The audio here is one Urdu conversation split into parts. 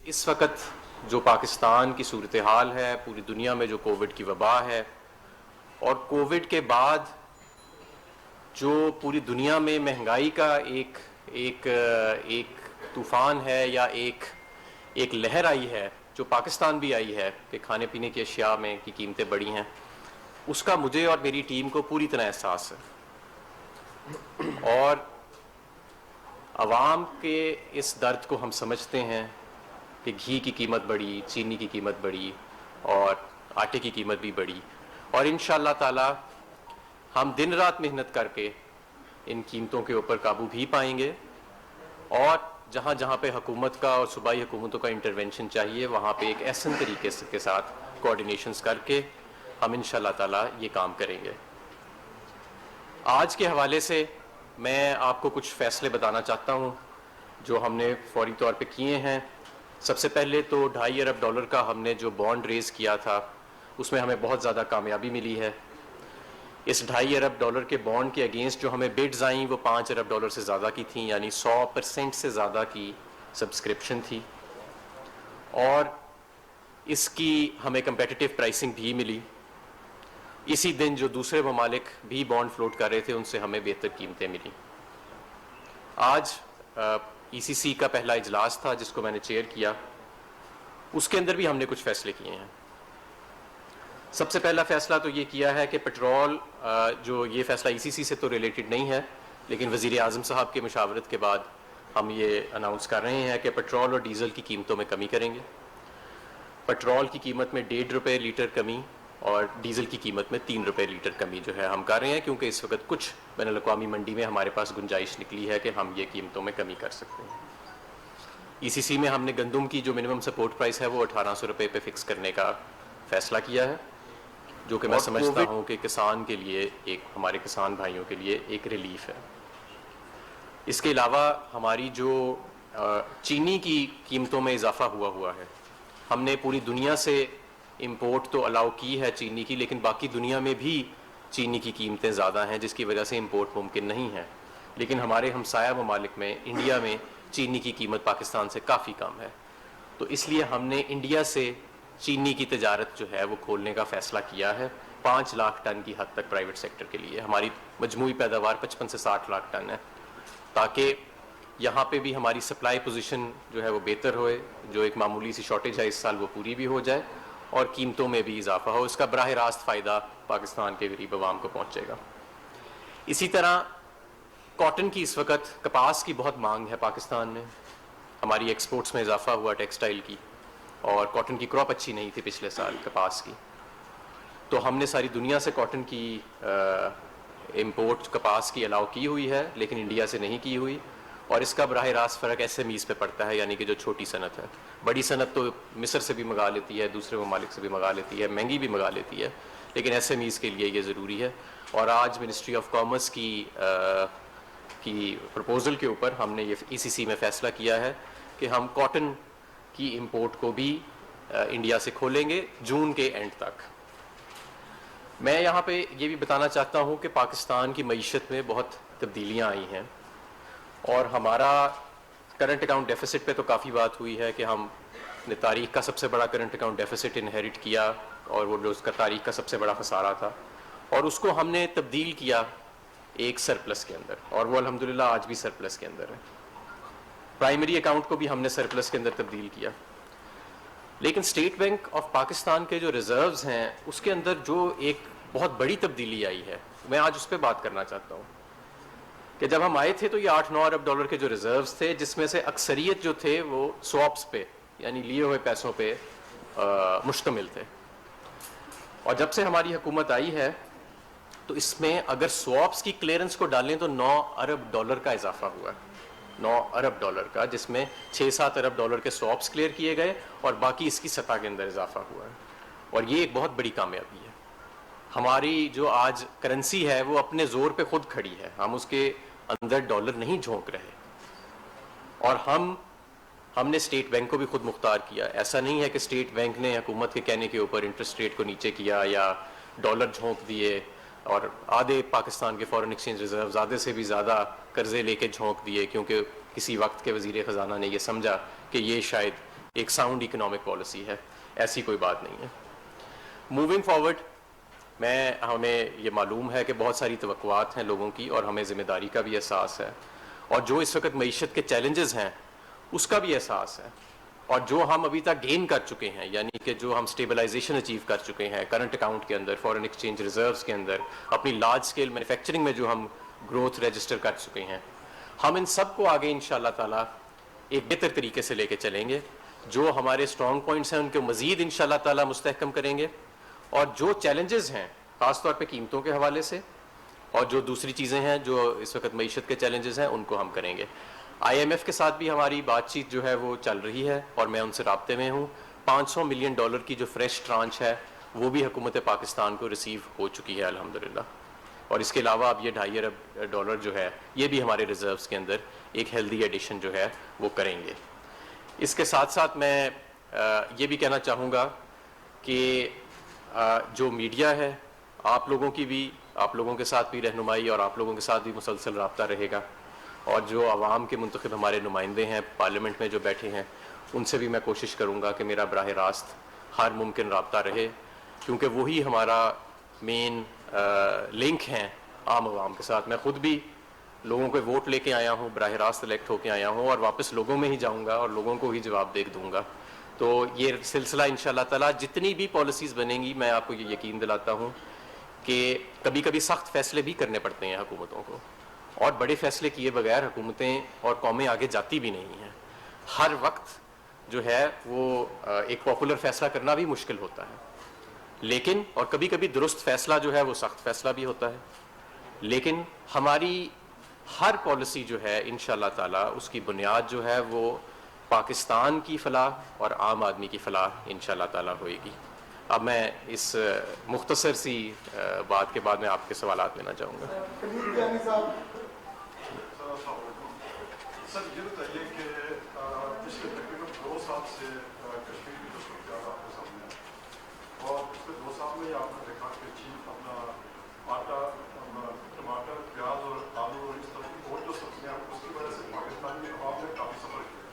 اس وقت جو پاکستان کی صورتحال ہے، پوری دنیا میں جو کووڈ کی وبا ہے، اور کووڈ کے بعد جو پوری دنیا میں مہنگائی کا ایک طوفان ہے یا ایک لہر آئی ہے، جو پاکستان بھی آئی ہے کہ کھانے پینے کی اشیاء میں کی قیمتیں بڑھی ہیں، اس کا مجھے اور میری ٹیم کو پوری طرح احساس ہے، اور عوام کے اس درد کو ہم سمجھتے ہیں کہ گھی کی قیمت بڑھی، چینی کی قیمت بڑھی اور آٹے کی قیمت بھی بڑھی، اور انشاءاللہ تعالی ہم دن رات محنت کر کے ان قیمتوں کے اوپر قابو بھی پائیں گے، اور جہاں جہاں پہ حکومت کا اور صوبائی حکومتوں کا انٹرونشن چاہیے وہاں پہ ایک احسن طریقے کے ساتھ کوآرڈینیشنز کر کے ہم انشاءاللہ تعالی یہ کام کریں گے۔ آج کے حوالے سے میں آپ کو کچھ فیصلے بتانا چاہتا ہوں جو ہم نے فوری طور پہ کیے ہیں۔ سب سے پہلے تو $2.5 ارب کا ہم نے جو بانڈ ریز کیا تھا اس میں ہمیں بہت زیادہ کامیابی ملی ہے۔ اس $2.5 ارب کے بانڈ کے اگینسٹ جو ہمیں بڈز آئیں وہ $5 ارب سے زیادہ کی تھیں، یعنی 100% سے زیادہ کی سبسکرپشن تھی، اور اس کی ہمیں کمپیٹیٹیو پرائسنگ بھی ملی۔ اسی دن جو دوسرے ممالک بھی بانڈ فلوٹ کر رہے تھے ان سے ہمیں بہتر قیمتیں ملی۔ آج ECC کا پہلا اجلاس تھا جس کو میں نے چیئر کیا، اس کے اندر بھی ہم نے کچھ فیصلے کیے ہیں۔ سب سے پہلا فیصلہ تو یہ کیا ہے کہ پیٹرول، جو یہ فیصلہ ECC سے تو ریلیٹڈ نہیں ہے لیکن وزیر اعظم صاحب کی مشاورت کے بعد ہم یہ اناؤنس کر رہے ہیں کہ پیٹرول اور ڈیزل کی قیمتوں میں کمی کریں گے۔ پیٹرول کی قیمت میں $1.5 لیٹر کمی اور ڈیزل کی قیمت میں $3 لیٹر کمی جو ہے ہم کر رہے ہیں، کیونکہ اس وقت کچھ بین الاقوامی منڈی میں ہمارے پاس گنجائش نکلی ہے کہ ہم یہ قیمتوں میں کمی کر سکتے ہیں۔ ECC میں ہم نے گندم کی جو منیمم سپورٹ پرائس ہے وہ $1,800 پہ فکس کرنے کا فیصلہ کیا ہے، جو کہ میں سمجھتا ہوں کہ کسان کے لیے ہمارے کسان بھائیوں کے لیے ایک ریلیف ہے۔ اس کے علاوہ ہماری جو چینی کی قیمتوں میں اضافہ ہوا ہے، ہم نے پوری دنیا سے امپورٹ تو الاؤ کی ہے چینی کی، لیکن باقی دنیا میں بھی چینی کی قیمتیں زیادہ ہیں جس کی وجہ سے امپورٹ ممکن نہیں ہے، لیکن ہمارے ہمسایہ ممالک میں انڈیا میں چینی کی قیمت پاکستان سے کافی کم ہے، تو اس لیے ہم نے انڈیا سے چینی کی تجارت جو ہے وہ کھولنے کا فیصلہ کیا ہے 5 لاکھ ٹن کی حد تک پرائیویٹ سیکٹر کے لیے۔ ہماری مجموعی پیداوار 55 سے 60 لاکھ ٹن ہے، تاکہ یہاں پہ بھی ہماری سپلائی پوزیشن جو ہے وہ بہتر ہوئے، جو ایک معمولی سی شارٹیج ہے اس سال وہ پوری بھی ہو جائے اور قیمتوں میں بھی اضافہ ہو۔ اس کا براہ راست فائدہ پاکستان کے غریب عوام کو پہنچے گا۔ اسی طرح کاٹن کی اس وقت، کپاس کی بہت مانگ ہے پاکستان میں، ہماری ایکسپورٹس میں اضافہ ہوا ٹیکسٹائل کی، اور کاٹن کی کراپ اچھی نہیں تھی پچھلے سال کپاس کی، تو ہم نے ساری دنیا سے کاٹن کی امپورٹ کپاس کی الاؤ کی ہوئی ہے لیکن انڈیا سے نہیں کی ہوئی، اور اس کا براہ راست فرق SMEs پہ پڑتا ہے، یعنی کہ جو چھوٹی صنعت ہے۔ بڑی صنعت تو مصر سے بھی منگا لیتی ہے، دوسرے ممالک سے بھی منگا لیتی ہے، مہنگی بھی منگا لیتی ہے، لیکن SMEs کے لیے یہ ضروری ہے۔ اور آج منسٹری آف کامرس کی پرپوزل کے اوپر ہم نے یہ ECC میں فیصلہ کیا ہے کہ ہم کاٹن کی امپورٹ کو بھی انڈیا سے کھولیں گے جون کے اینڈ تک۔ میں یہاں پہ یہ بھی بتانا چاہتا ہوں کہ پاکستان کی معیشت میں بہت تبدیلیاں آئی ہیں، اور ہمارا کرنٹ اکاؤنٹ ڈیفیسٹ پہ تو کافی بات ہوئی ہے کہ ہم نے تاریخ کا سب سے بڑا کرنٹ اکاؤنٹ ڈیفیسٹ انہیریٹ کیا، اور وہ جو اس کا تاریخ کا سب سے بڑا خسارہ تھا، اور اس کو ہم نے تبدیل کیا ایک سرپلس کے اندر، اور وہ الحمدللہ آج بھی سرپلس کے اندر ہے۔ پرائمری اکاؤنٹ کو بھی ہم نے سرپلس کے اندر تبدیل کیا، لیکن اسٹیٹ بینک آف پاکستان کے جو ریزروز ہیں اس کے اندر جو ایک بہت بڑی تبدیلی آئی ہے، میں آج اس پہ بات کرنا چاہتا ہوں کہ جب ہم آئے تھے تو یہ $8-9 ارب کے جو ریزروز تھے، جس میں سے اکثریت جو تھے وہ سواپس پہ، یعنی لیے ہوئے پیسوں پہ مشتمل تھے، اور جب سے ہماری حکومت آئی ہے تو اس میں اگر سواپس کی کلیئرنس کو ڈالیں تو $9 ارب کا اضافہ ہوا ہے، $9 ارب کا، جس میں $6-7 ارب کے سواپس کلیئر کیے گئے اور باقی اس کی سطح کے اندر اضافہ ہوا ہے، اور یہ ایک بہت بڑی کامیابی ہے۔ ہماری جو آج کرنسی ہے وہ اپنے زور پہ خود کھڑی ہے، ہم اس کے اندر ڈالر نہیں جھونک رہے، اور ہم نے اسٹیٹ بینک کو بھی خود مختار کیا۔ ایسا نہیں ہے کہ اسٹیٹ بینک نے حکومت کے کہنے کے اوپر انٹرسٹ ریٹ کو نیچے کیا یا ڈالر جھونک دیے، اور آدھے پاکستان کے فارن ایکسچینج ریزروز آدھے سے بھی زیادہ قرضے لے کے جھونک دیے، کیونکہ کسی وقت کے وزیر خزانہ نے یہ سمجھا کہ یہ شاید ایک ساؤنڈ اکنامک پالیسی ہے، ایسی کوئی بات نہیں ہے۔ موونگ فارورڈ، ہمیں یہ معلوم ہے کہ بہت ساری توقعات ہیں لوگوں کی، اور ہمیں ذمہ داری کا بھی احساس ہے، اور جو اس وقت معیشت کے چیلنجز ہیں اس کا بھی احساس ہے، اور جو ہم ابھی تک گین کر چکے ہیں، یعنی کہ جو ہم سٹیبلائزیشن اچیو کر چکے ہیں کرنٹ اکاؤنٹ کے اندر، فارن ایکسچینج ریزروز کے اندر، اپنی لارج اسکیل مینوفیکچرنگ میں جو ہم گروتھ رجسٹر کر چکے ہیں، ہم ان سب کو آگے انشاءاللہ تعالیٰ ایک بہتر طریقے سے لے کے چلیں گے۔ جو ہمارے اسٹرانگ پوائنٹس ہیں ان کو مزید انشاءاللہ تعالیٰ مستحکم کریں گے، اور جو چیلنجز ہیں خاص طور پہ قیمتوں کے حوالے سے اور جو دوسری چیزیں ہیں جو اس وقت معیشت کے چیلنجز ہیں ان کو ہم کریں گے۔ آئی ایم ایف کے ساتھ بھی ہماری بات چیت جو ہے وہ چل رہی ہے، اور میں ان سے رابطے میں ہوں۔ $500 ملین کی جو فریش ٹرانچ ہے وہ بھی حکومت پاکستان کو ریسیو ہو چکی ہے الحمدللہ، اور اس کے علاوہ اب یہ $2.5 ارب جو ہے یہ بھی ہمارے ریزروز کے اندر ایک ہیلدی ایڈیشن جو ہے وہ کریں گے۔ اس کے ساتھ ساتھ میں یہ بھی کہنا چاہوں گا کہ جو میڈیا ہے، آپ لوگوں کے ساتھ بھی رہنمائی اور آپ لوگوں کے ساتھ بھی مسلسل رابطہ رہے گا، اور جو عوام کے منتخب ہمارے نمائندے ہیں پارلیمنٹ میں جو بیٹھے ہیں ان سے بھی میں کوشش کروں گا کہ میرا براہ راست ہر ممکن رابطہ رہے، کیونکہ وہی ہمارا مین لنک ہیں عام عوام کے ساتھ۔ میں خود بھی لوگوں کے ووٹ لے کے آیا ہوں، براہ راست الیکٹ ہو کے آیا ہوں، اور واپس لوگوں میں ہی جاؤں گا اور لوگوں کو ہی جواب دے دوں گا۔ تو یہ سلسلہ انشاءاللہ تعالیٰ جتنی بھی پالیسیز بنیں گی، میں آپ کو یہ یقین دلاتا ہوں کہ کبھی کبھی سخت فیصلے بھی کرنے پڑتے ہیں حکومتوں کو، اور بڑے فیصلے کیے بغیر حکومتیں اور قومیں آگے جاتی بھی نہیں ہیں۔ ہر وقت جو ہے وہ ایک پاپولر فیصلہ کرنا بھی مشکل ہوتا ہے، لیکن اور کبھی کبھی درست فیصلہ جو ہے وہ سخت فیصلہ بھی ہوتا ہے، لیکن ہماری ہر پالیسی جو ہے انشاءاللہ تعالیٰ اس کی بنیاد جو ہے وہ پاکستان کی فلاح اور عام آدمی کی فلاح انشاءاللہ تعالیٰ ہوئے گی۔ اب میں اس مختصر سی بات کے بعد میں آپ کے سوالات لینا چاہوں گا۔ سر یہ بتائیے کہ پچھلے تقریباً 2 سال سے کشمیر کی جو صورتحال آپ کے سامنے ہے، اور پچھلے 2 سال میں ہی آپ نے دیکھا کہ چین اپنا آٹا، ٹماٹر، پیاز اور آلو اور اس طرح کی اور جو سبزیاں ہیں اس کی وجہ سے پاکستانی عوام نے کافی سفر کیا۔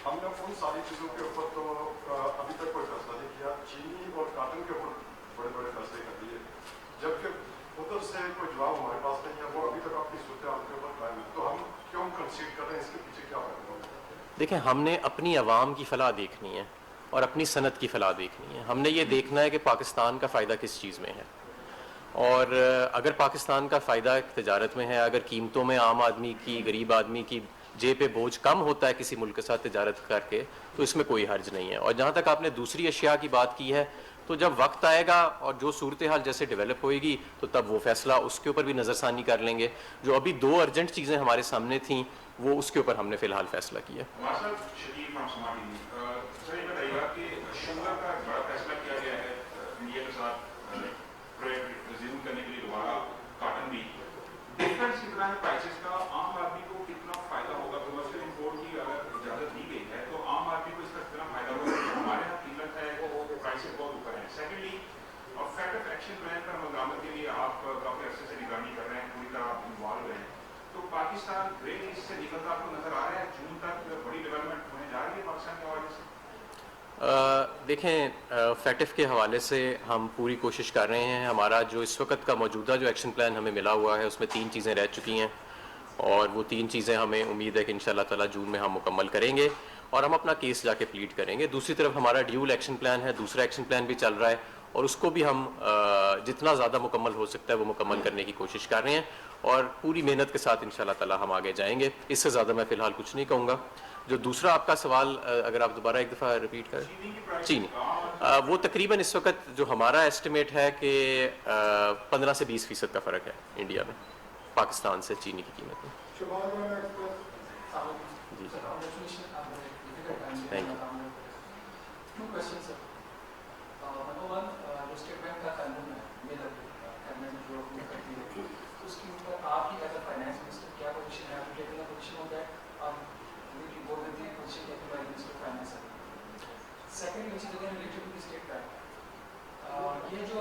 ہم نے ان ساری چیزوں کے اوپر تو ابھی تک کوئی فیصلہ نہیں کیا۔ چینی اور کاٹن کے اوپر بڑے بڑے فیصلے کر دیے، جبکہ ادھر سے کوئی جواب ہمارے پاس نہیں ہے، وہ ابھی تک اپنی صورتحال کے اوپر قائم ہے۔ تو ہم کیوں کنسیڈ کر رہے ہیں، اس کے پیچھے کیا فائدہ ہوگا؟ دیکھیں، ہم نے اپنی عوام کی فلاح دیکھنی ہے اور اپنی صنعت کی فلاح دیکھنی ہے۔ ہم نے یہ دیکھنا ہے کہ پاکستان کا فائدہ کس چیز میں ہے، اور اگر پاکستان کا فائدہ تجارت میں ہے، اگر قیمتوں میں عام آدمی کی، غریب آدمی کی جیب پہ بوجھ کم ہوتا ہے کسی ملک کے ساتھ تجارت کر کے، تو اس میں کوئی حرج نہیں ہے۔ اور جہاں تک آپ نے دوسری اشیاء کی بات کی ہے، تو جب وقت آئے گا اور جو صورتحال جیسے ڈیولپ ہوئے گی تو تب وہ فیصلہ اس کے اوپر بھی نظر ثانی کر لیں گے۔ جو ابھی 2 ارجنٹ چیزیں ہمارے سامنے تھیں وہ اس کے اوپر ہم نے فی الحال فیصلہ کیا۔ دیکھیں، فیٹف کے حوالے سے ہم پوری کوشش کر رہے ہیں۔ ہمارا جو اس وقت کا موجودہ جو ایکشن پلان ہمیں ملا ہوا ہے اس میں 3 چیزیں رہ چکی ہیں، اور وہ 3 چیزیں ہمیں امید ہے کہ انشاءاللہ تعالیٰ جون میں ہم مکمل کریں گے اور ہم اپنا کیس جا کے پلیٹ کریں گے۔ دوسری طرف ہمارا ڈیول ایکشن پلان ہے، دوسرا ایکشن پلان بھی چل رہا ہے، اور اس کو بھی ہم جتنا زیادہ مکمل ہو سکتا ہے وہ مکمل کرنے کی کوشش کر رہے ہیں، اور پوری محنت کے ساتھ انشاءاللہ تعالیٰ ہم آگے جائیں گے۔ اس سے زیادہ میں فی الحال کچھ نہیں کہوں گا۔ جو دوسرا آپ کا سوال اگر آپ دوبارہ ایک دفعہ ریپیٹ کریں۔ چینی، وہ تقریباً اس وقت جو ہمارا ایسٹیمیٹ ہے کہ 15 سے 20% کا فرق ہے انڈیا میں پاکستان سے چینی کی قیمت میں۔ جی thank you. Second, which is again related to the state bank, یہ جو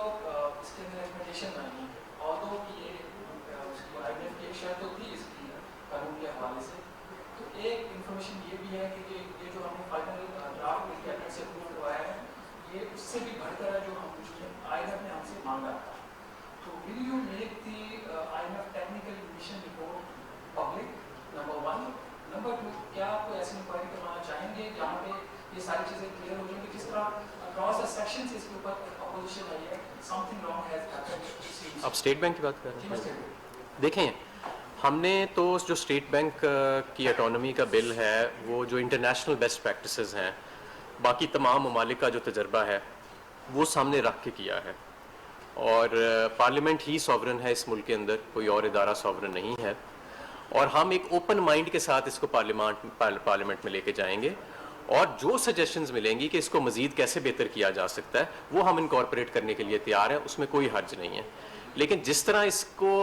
اس کے اندر ایکسپیکٹیشن بنی ہے، although کہ یہ IMF کی ایک شرط تو تھی اس کی قانون کے حوالے سے، تو ایک انفارمیشن یہ بھی ہے کہ یہ جو ہم نے فائنل ڈرافٹ سے بھی بڑھ کر جو IMF نے ہم سے مانگا تھا. تو will you make the IMF technical mission report public? Number one. Number two, کیا آپ کو ایسی انکوائری کروانا چاہیں گے جہاں پہ یہ ساری چیزیں کلیئر ہو جائیں گی؟ کس طرح اکراس دا سیکشن سے اس کے اوپر اپوزیشن آئی ہے some thing wrong has happened. آپ اسٹیٹ بینک کی بات کر جی رہے میں ہیں. دیکھیں ہم نے تو جو اسٹیٹ بینک کی اٹانومی کا بل ہے وہ جو انٹرنیشنل بیسٹ پریکٹسز ہیں باقی تمام ممالک کا جو تجربہ ہے وہ سامنے رکھ کے کیا ہے. اور پارلیمنٹ ہی سوورن ہے اس ملک کے اندر, کوئی اور ادارہ سوورن نہیں ہے. اور ہم ایک اوپن مائنڈ کے ساتھ اس کو پارلیمنٹ میں لے کے جائیں گے, اور جو سجیشنز ملیں گی کہ اس کو مزید کیسے بہتر کیا جا سکتا ہے وہ ہم انکارپوریٹ کرنے کے لیے تیار ہیں, اس میں کوئی حرج نہیں ہے. لیکن جس طرح اس کو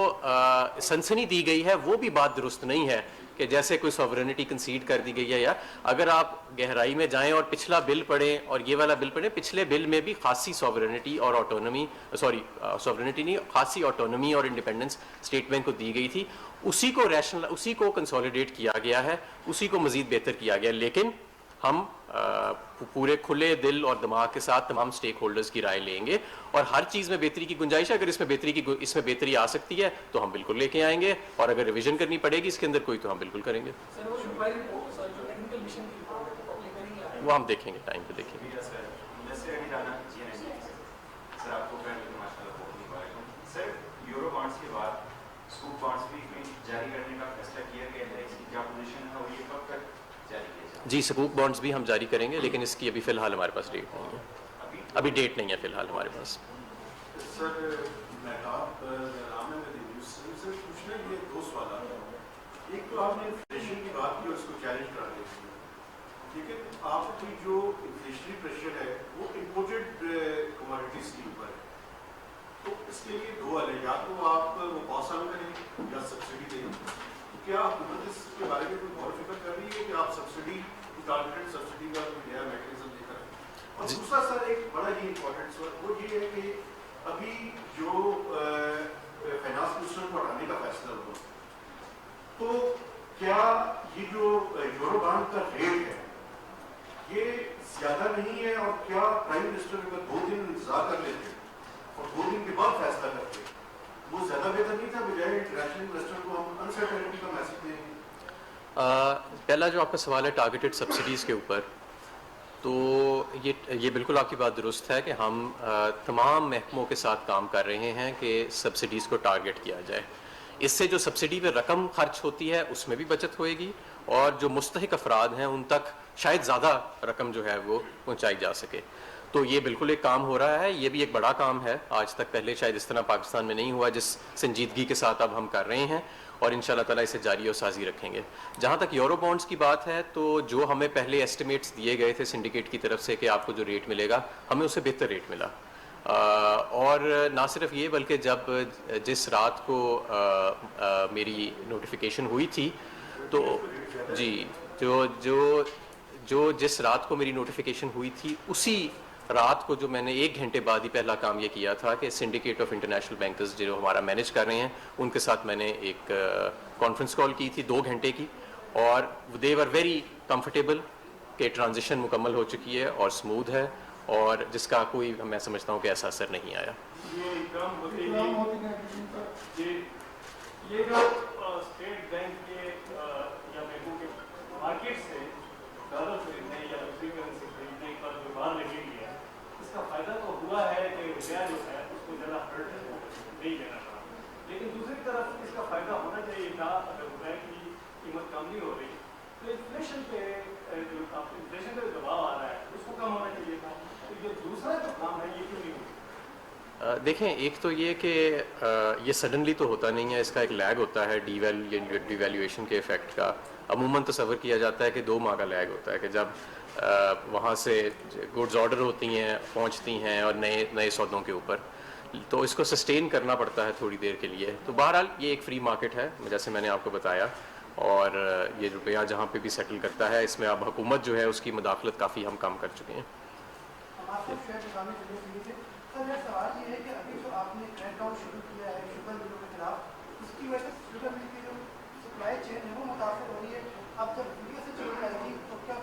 سنسنی دی گئی ہے وہ بھی بات درست نہیں ہے کہ جیسے کوئی سوورنٹی کنسیڈ کر دی گئی ہے. یا اگر آپ گہرائی میں جائیں اور پچھلا بل پڑھیں اور یہ والا بل پڑھیں, پچھلے بل میں بھی خاصی سوورنٹی اور آٹونومی سوورنٹی نہیں, خاصی آٹونومی اور انڈیپینڈنس اسٹیٹ بینک کو دی گئی تھی. اسی کو کنسولیڈیٹ کیا گیا ہے, اسی کو مزید بہتر کیا گیا. لیکن ہم پورے کھلے دل اور دماغ کے ساتھ تمام سٹیک ہولڈرز کی رائے لیں گے, اور ہر چیز میں بہتری کی گنجائش ہے. اگر اس میں بہتری آ سکتی ہے تو ہم بالکل لے کے آئیں گے, اور اگر ریویژن کرنی پڑے گی اس کے اندر کوئی تو ہم بالکل کریں گے. وہ ہم دیکھیں گے, ٹائم پہ دیکھیں گے. یورو بانڈس کے بعد سکوپ بانڈس بھی جاری کرنے کا فیصلہ کیا گیا ہے, اس کی کیا پوزیشن ہے اور یہ کب تک جاری کیا جائے؟ جی سکوک بانڈز بھی ہم جاری کریں گے, لیکن اس کی ابھی فی الحال ہمارے پاس ڈیٹ نہیں ہے. ابھی ڈیٹ نہیں ہے فی الحال ہمارے پاس. سر سر پوچھنا یہ دو سوالات ہیں. ایک تو آپ نے انفلیشن کی بات کی اور اس کو چیلنج کرا دی, ٹھیک ہے. آپ کی جو انفلیشنری پریشر ہے وہ امپورٹڈ کموڈیٹیز کے اوپر ہے, تو اس کے لیے دو حل ہے, یا تو آپ وہ پاس آن کریں یا سبسڈی دیں. کیا حکومت اس کے بارے میں کوئی غور و فکر کر رہی ہے کہ آپ سبسڈی ٹارگیٹڈ سبسڈی کا کوئی نیا میکینزم لے کر؟ اور دوسرا سر ایک بڑا ہی امپورٹنٹ سوال وہ یہ ہے کہ ابھی جو فائنانس منسٹر کو ہٹانے کا فیصلہ ہوا, تو کیا یہ جو یورو بانڈ کا ریٹ ہے یہ زیادہ نہیں ہے, اور کیا پرائم منسٹر اگر 2 دن انتظار کر لیتے اور 2 دن کے بعد فیصلہ کرتے وہ زیادہ بہتر نہیں تھا, بجائے انٹرنیشنل انویسٹر کو ہم انسرٹینٹی کا میسج دیں؟ پہلا جو آپ کا سوال ہے ٹارگیٹڈ سبسڈیز کے اوپر, تو یہ بالکل آپ کی بات درست ہے کہ ہم تمام محکموں کے ساتھ کام کر رہے ہیں کہ سبسڈیز کو ٹارگیٹ کیا جائے. اس سے جو سبسڈی پہ رقم خرچ ہوتی ہے اس میں بھی بچت ہوئے گی, اور جو مستحق افراد ہیں ان تک شاید زیادہ رقم جو ہے وہ پہنچائی جا سکے. تو یہ بالکل ایک کام ہو رہا ہے, یہ بھی ایک بڑا کام ہے. آج تک پہلے شاید اس طرح پاکستان میں نہیں ہوا جس سنجیدگی کے ساتھ اب ہم کر رہے ہیں, اور ان شاء اللہ تعالیٰ اسے جاری و سازی رکھیں گے. جہاں تک یورو بانڈس کی بات ہے, تو جو ہمیں پہلے ایسٹیمیٹس دیے گئے تھے سنڈیکیٹ کی طرف سے کہ آپ کو جو ریٹ ملے گا, ہمیں اس سے بہتر ریٹ ملا. اور نہ صرف یہ بلکہ جس رات کو میری نوٹیفیکیشن ہوئی تھی, تو جی جو جس رات کو میری نوٹیفیکیشن ہوئی تھی اسی رات کو جو میں نے 1 گھنٹے بعد ہی پہلا کام یہ کیا تھا کہ سنڈیکیٹ آف انٹرنیشنل بینکرز جو ہمارا مینیج کر رہے ہیں ان کے ساتھ میں نے ایک کانفرنس کال کی تھی 2 گھنٹے کی, اور دے ور ویری کمفرٹیبل کہ ٹرانزیشن مکمل ہو چکی ہے اور اسموتھ ہے, اور جس کا کوئی میں سمجھتا ہوں کہ ایسا اثر نہیں آیا. یہ جو اسٹیٹ بینک کے یا بینکوں کے مارکیٹ سے ڈالر خریدنے یا دوسری کرنسی خریدنے پر جو بار لگی ہوئی ہے, اس کا فائدہ تو ہوا ہے کہ روپیہ جو ہے اس کو زیادہ ہرٹ نہیں دینا پڑا, لیکن دوسری طرف اس کا فائدہ ہونا چاہیے تھا اگر روپئے کی قیمت کم نہیں ہو رہی تو انفلیشن پہ جو دباؤ آ رہا ہے اس کو کم ہونا چاہیے تھا. تو یہ دوسرا جو کام ہے یہ کیوں نہیں ہوا؟ دیکھیں, ایک تو یہ کہ یہ سڈنلی تو ہوتا نہیں ہے, اس کا ایک لیگ ہوتا ہے ڈی ویلیویشن کے افیکٹ کا. عموماً تصور کیا جاتا ہے کہ 2 ماہ کا لیگ ہوتا ہے کہ جب وہاں سے گڈز آرڈر ہوتی ہیں پہنچتی ہیں اور نئے سودوں کے اوپر, تو اس کو سسٹین کرنا پڑتا ہے تھوڑی دیر کے لیے. تو بہرحال یہ ایک فری مارکیٹ ہے جیسے میں نے آپ کو بتایا, اور یہ روپیہ جہاں پہ بھی سیٹل کرتا ہے اس میں اب حکومت جو ہے اس کی مداخلت کافی ہم کم کر چکے ہیں. سوال یہ ہے کہ ابھی جو آپ نے کریک ڈاؤن شروع کیا ہے شوگر ملوں کے خلاف, اس کی وجہ سے شوگر مل کی جو سپلائی چین ہے وہ متاثر ہو رہی ہے. اب جب ویڈیو سے چلی جائے گی تو کیا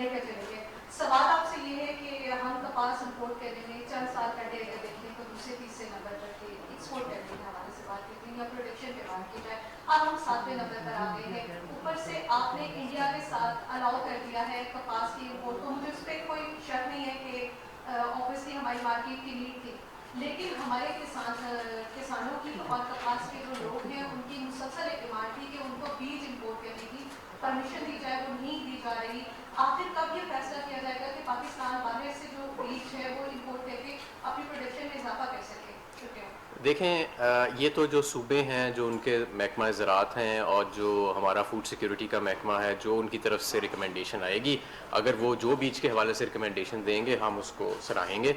لے کر چلیں گے. سوال آپ سے یہ ہے کہ ہم کپاس امپورٹ کرنے میں چند سال پہلے اگر دیکھیں تو دوسرے تیسرے نمبر پر تھے ایکسپورٹ کرنے کے حوالے سے بات کرتے ہیں یا پروڈکشن کے بات کی جائے, اب ہم 7ویں نمبر پر آ گئے ہیں. اوپر سے آپ نے انڈیا کے ساتھ الاؤ کر دیا ہے کپاس کی امپورٹ کو. مجھے اس پہ کوئی شک نہیں ہے کہ اوبیسلی ہماری مارکیٹ کی نیڈ تھی, لیکن ہمارے کسانوں کی اور کپاس کے جو لوگ ہیں ان کی مسلسل ایک ڈیمانڈ تھی کہ ان کو بیج امپورٹ کرنے کی پرمیشن دی جائے, وہ نہیں دی جا رہی. آخر کب یہ فیصلہ کیا جائے گا کہ پاکستان باہر سے جو بیج ہے وہ امپورٹ کر کے اپنی پروڈکشن میں اضافہ کر سکے؟ شکریہ. دیکھیں یہ تو جو صوبے ہیں جو ان کے محکمہ زراعت ہیں اور جو ہمارا فوڈ سیکیورٹی کا محکمہ ہے, جو ان کی طرف سے ریکمنڈیشن آئے گی, اگر وہ جو بیج کے حوالے سے ریکمنڈیشن دیں گے ہم اس کو سراہیں گے.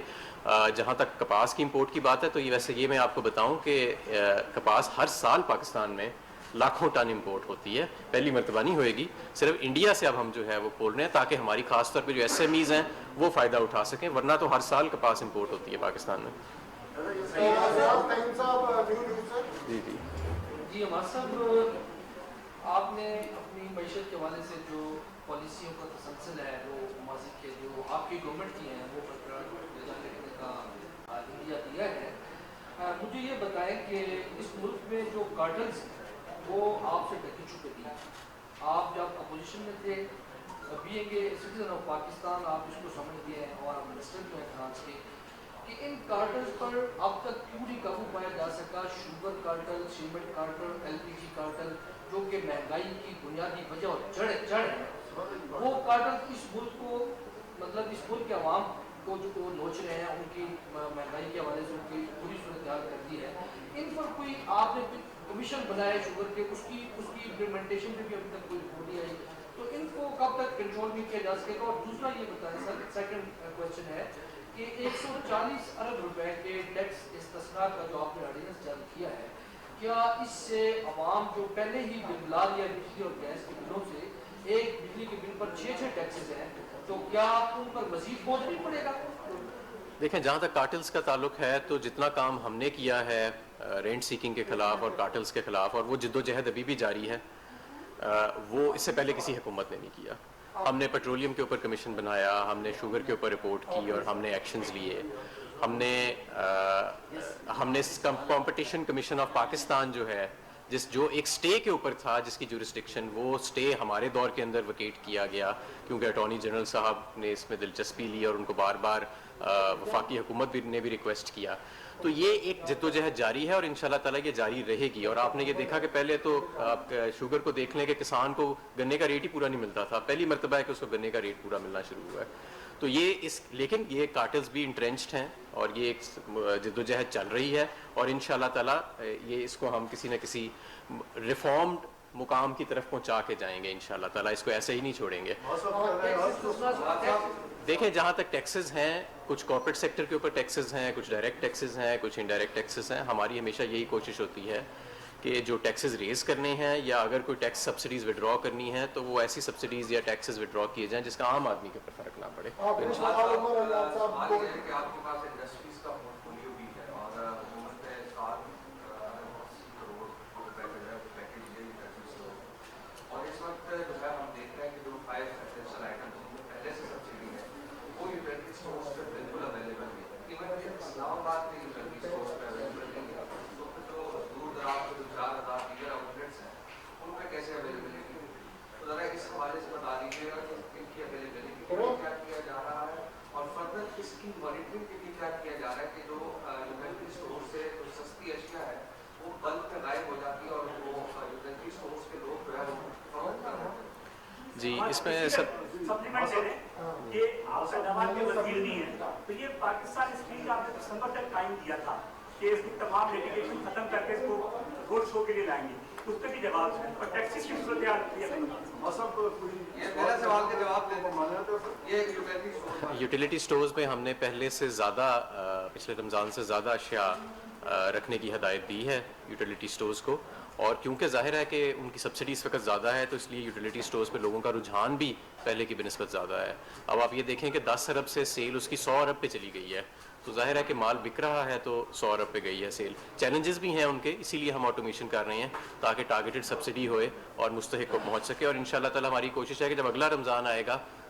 جہاں تک کپاس کی امپورٹ کی بات ہے تو یہ میں آپ کو بتاؤں کہ کپاس ہر سال پاکستان میں لاکھوں ٹن امپورٹ ہوتی ہے, پہلی مرتبہ نہیں ہوئے گی. صرف انڈیا سے اب ہم جو ہے وہ کھول رہے ہیں تاکہ ہماری خاص طور پہ جو ایس ایم ایز ہیں وہ فائدہ اٹھا سکیں, ورنہ تو ہر سال کپاس امپورٹ ہوتی ہے پاکستان میں. جی جی جی عمار صاحب, آپ نے اپنی معیشت کے حوالے سے جو پالیسیوں کا تسلسل ہے وہ ماضی کے جو آپ کی گورنمنٹ کی ہیں وہ برقرار رکھنے کا عندیہ دیا ہے. مجھے یہ بتائیں کہ اس ملک میں جو کارٹلز ہیں وہ آپ سے ڈھکی چکے تھے. آپ جب اپوزیشن میں تھے ابھی ہے کہ سٹیزن آف پاکستان آپ اس کو سمجھتے ہیں اور آپ منسٹر جو ہیں فرانس کے, کہ ان کارٹلز پر اب تک کیوں نہیں قابو پایا جا سکا؟ Sugar cartel, cement cartel, L P G cartel, جو کہ مہنگائی کی بنیادی وجہ اور جڑ ہے, وہ کارٹل اس ملک کو مطلب اس ملک کے عوام کو جو نوچ رہے ہیں, ان کی مہنگائی کے حوالے سے ان کی پوری صورتحال کر دی ہے. ان پر کوئی آپ نے کمیشن بنایا ہے شوگر کے, اس کی امپلیمنٹیشن پہ بھی ابھی تک کوئی رپورٹ نہیں آئی, تو ان کو کب تک کنٹرول بھی کیا جا سکے گا؟ اور دوسرا یہ بتائیں سر, سیکنڈ کوشچن ہے کہ 140 ارب روپے کے ٹیکس استثنا کا جو آپ نے آرڈیننس جاری کیا ہے, کیا اس سے عوام جو پہلے ہی بلال یا بجلی اور گیس کے بلوں سے ایک بجلی کے بل پر 6 ٹیکسز ہیں, تو کیا ان پر مزید بوجھ نہیں پڑے گا؟ دیکھیں جہاں تک کارٹلز کا تعلق ہے تو جتنا کام ہم نے کیا ہے رینٹ سیکنگ کے خلاف اور کارٹلز کے خلاف, اور وہ جد و جہد ابھی بھی جاری ہے, وہ اس سے پہلے کسی حکومت نے نہیں کیا. ہم نے پیٹرولیم کے اوپر کمیشن بنایا, ہم نے شوگر کے اوپر رپورٹ کی اور ہم نے ایکشنز لیے. ہم نے کمپٹیشن کمیشن آف پاکستان جو ہے جو ایک سٹے کے اوپر تھا, جس کی جورسڈکشن, وہ سٹے ہمارے دور کے اندر ویکیٹ کیا گیا کیونکہ اٹارنی جنرل صاحب نے اس میں دلچسپی لی اور ان کو بار بار وفاقی حکومت نے بھی ریکویسٹ کیا. تو یہ ایک جد و جہد جاری ہے اور انشاءاللہ تعالیٰ یہ جاری رہے گی. اور آپ نے یہ دیکھا کہ پہلے تو آپ شوگر کو دیکھ لیں کہ کسان کو گنے کا ریٹ ہی پورا نہیں ملتا تھا, پہلی مرتبہ ہے کہ اس کو گنے کا ریٹ پورا ملنا شروع ہوا ہے. تو لیکن یہ کارٹلز بھی انٹرینچڈ ہیں اور یہ ایک جد و جہد چل رہی ہے, اور انشاءاللہ تعالیٰ یہ اس کو ہم کسی نہ کسی ریفارمڈ مقام کی طرف پہنچا کے جائیں گے انشاءاللہ تعالیٰ, اس کو ایسے ہی نہیں چھوڑیں گے. دیکھیں جہاں تک ٹیکسز ہیں, کچھ کارپوریٹ سیکٹر کے اوپر ٹیکسز ہیں, کچھ ڈائریکٹ ٹیکسز ہیں, کچھ انڈائریکٹ ٹیکسز ہیں. ہماری ہمیشہ یہی کوشش ہوتی ہے کہ جو ٹیکسز ریز کرنے ہیں یا اگر کوئی ٹیکس سبسڈیز وڈرا کرنی ہے تو وہ ایسی سبسڈیز یا ٹیکسز وڈرا کیے جائیں جس کا عام آدمی کے اوپر فرق نہ پڑے. جی اس میں سپلیمنٹ دے رہے کہ آپ پیداوار کے وزیر نہیں ہیں, تو یہ پاکستان اسکیم کا آپ نے دسمبر تک ٹائم دیا تھا کہ اس کی تمام لیٹیگیشن ختم کر کے اس کو روڈ شو کے لیے لائیں گے, اس پہ بھی جواب ہے اور ٹیکسیز کی یوٹیلیٹی سٹورز میں ہم نے پہلے سے زیادہ پچھلے رمضان سے زیادہ اشیاء رکھنے کی ہدایت دی ہے یوٹیلیٹی سٹورز کو, اور کیونکہ ظاہر ہے کہ ان کی سبسڈی اس وقت زیادہ ہے تو اس لیے یوٹیلیٹی سٹورز پہ لوگوں کا رجحان بھی پہلے کی بنسبت زیادہ ہے. اب آپ یہ دیکھیں کہ 10 ارب سے سیل اس کی 100 ارب پہ چلی گئی ہے, تو ظاہر ہے کہ مال بک رہا ہے تو 100 ارب پہ گئی ہے سیل. چیلنجز بھی ہیں ان کے, اسی لیے ہم آٹومیشن کر رہے ہیں تاکہ ٹارگیٹڈ سبسڈی ہوئے اور مستحق کو پہنچ سکے. اور انشاءاللہ تعالی ہماری کوشش ہے کہ جب اگلا رمضان آئے گا